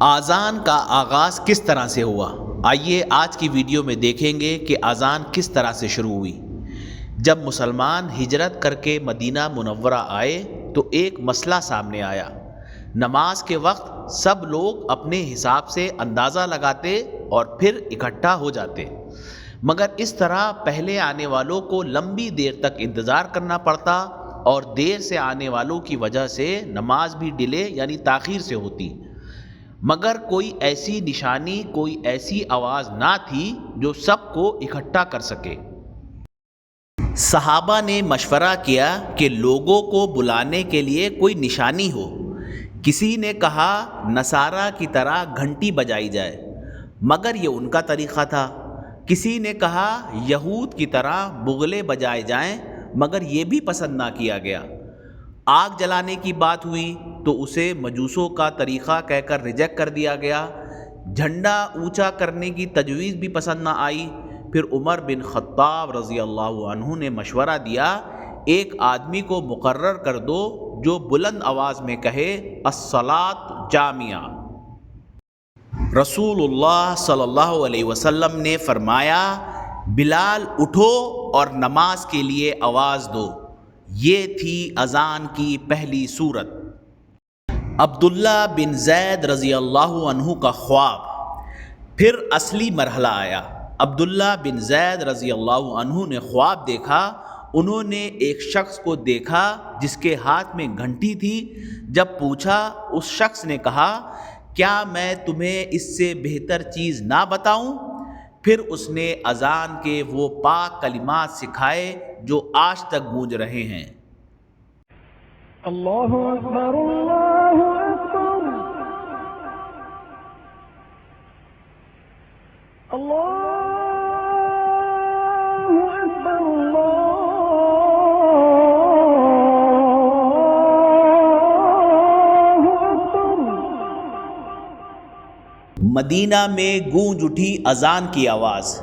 اذان کا آغاز کس طرح سے ہوا؟ آئیے آج کی ویڈیو میں دیکھیں گے کہ اذان کس طرح سے شروع ہوئی۔ جب مسلمان ہجرت کر کے مدینہ منورہ آئے تو ایک مسئلہ سامنے آیا۔ نماز کے وقت سب لوگ اپنے حساب سے اندازہ لگاتے اور پھر اکٹھا ہو جاتے، مگر اس طرح پہلے آنے والوں کو لمبی دیر تک انتظار کرنا پڑتا اور دیر سے آنے والوں کی وجہ سے نماز بھی ڈیلے یعنی تاخیر سے ہوتی، مگر کوئی ایسی نشانی، کوئی ایسی آواز نہ تھی جو سب کو اکٹھا کر سکے۔ صحابہ نے مشورہ کیا کہ لوگوں کو بلانے کے لیے کوئی نشانی ہو۔ کسی نے کہا نصارہ کی طرح گھنٹی بجائی جائے، مگر یہ ان کا طریقہ تھا۔ کسی نے کہا یہود کی طرح بغلے بجائے جائیں، مگر یہ بھی پسند نہ کیا گیا۔ آگ جلانے کی بات ہوئی تو اسے مجوسوں کا طریقہ کہہ کر ریجیکٹ کر دیا گیا۔ جھنڈا اونچا کرنے کی تجویز بھی پسند نہ آئی۔ پھر عمر بن خطاب رضی اللہ عنہ نے مشورہ دیا، ایک آدمی کو مقرر کر دو جو بلند آواز میں کہے الصلاۃ جامعہ۔ رسول اللہ صلی اللہ علیہ وسلم نے فرمایا، بلال اٹھو اور نماز کے لیے آواز دو۔ یہ تھی اذان کی پہلی صورت۔ عبداللہ بن زید رضی اللہ عنہ کا خواب۔ پھر اصلی مرحلہ آیا۔ عبداللہ بن زید رضی اللہ عنہ نے خواب دیکھا۔ انہوں نے ایک شخص کو دیکھا جس کے ہاتھ میں گھنٹی تھی۔ جب پوچھا، اس شخص نے کہا، کیا میں تمہیں اس سے بہتر چیز نہ بتاؤں؟ پھر اس نے اذان کے وہ پاک کلمات سکھائے جو آج تک گونج رہے ہیں۔ اللہ اکبر، اللہ اکبر، اللہ اکبر، اللہ اکبر۔ مدینہ میں گونج اٹھی اذان کی آواز۔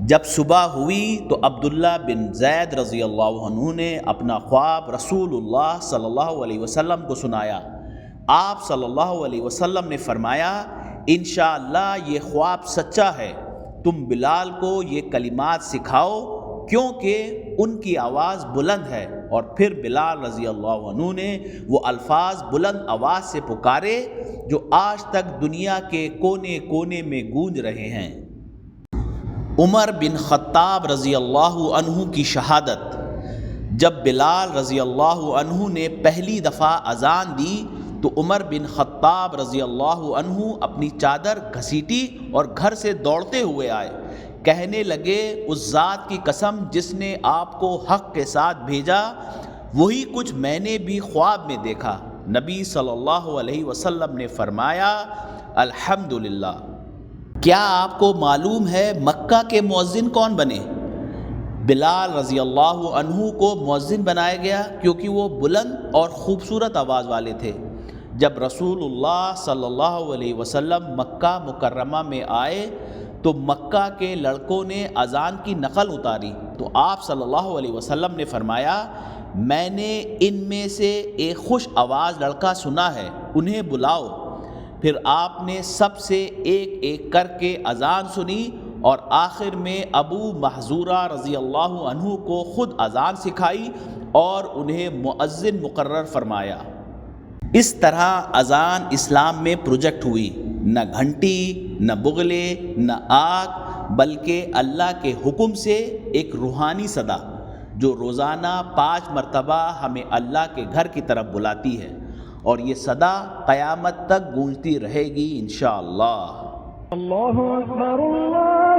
جب صبح ہوئی تو عبداللہ بن زید رضی اللہ عنہ نے اپنا خواب رسول اللہ صلی اللہ علیہ وسلم کو سنایا۔ آپ صلی اللہ علیہ وسلم نے فرمایا، انشاءاللہ یہ خواب سچا ہے، تم بلال کو یہ کلمات سکھاؤ کیونکہ ان کی آواز بلند ہے۔ اور پھر بلال رضی اللہ عنہ نے وہ الفاظ بلند آواز سے پکارے جو آج تک دنیا کے کونے کونے میں گونج رہے ہیں۔ عمر بن خطاب رضی اللہ عنہ کی شہادت۔ جب بلال رضی اللہ عنہ نے پہلی دفعہ اذان دی تو عمر بن خطاب رضی اللہ عنہ اپنی چادر گھسیٹی اور گھر سے دوڑتے ہوئے آئے۔ کہنے لگے، اس ذات کی قسم جس نے آپ کو حق کے ساتھ بھیجا، وہی کچھ میں نے بھی خواب میں دیکھا۔ نبی صلی اللہ علیہ وسلم نے فرمایا، الحمدللہ۔ کیا آپ کو معلوم ہے مکہ کے مؤذن کون بنے؟ بلال رضی اللہ عنہ کو مؤذن بنایا گیا کیونکہ وہ بلند اور خوبصورت آواز والے تھے۔ جب رسول اللہ صلی اللہ علیہ وسلم مکہ مکرمہ میں آئے تو مکہ کے لڑکوں نے اذان کی نقل اتاری تو آپ صلی اللہ علیہ وسلم نے فرمایا، میں نے ان میں سے ایک خوش آواز لڑکا سنا ہے، انہیں بلاؤ۔ پھر آپ نے سب سے ایک ایک کر کے اذان سنی اور آخر میں ابو محذورہ رضی اللہ عنہ کو خود اذان سکھائی اور انہیں مؤذن مقرر فرمایا۔ اس طرح اذان اسلام میں پروجیکٹ ہوئی، نہ گھنٹی، نہ بغلے، نہ آگ، بلکہ اللہ کے حکم سے ایک روحانی صدا جو روزانہ 5 مرتبہ ہمیں اللہ کے گھر کی طرف بلاتی ہے، اور یہ صدا قیامت تک گونجتی رہے گی انشاءاللہ۔ اللہ اکبر، اللہ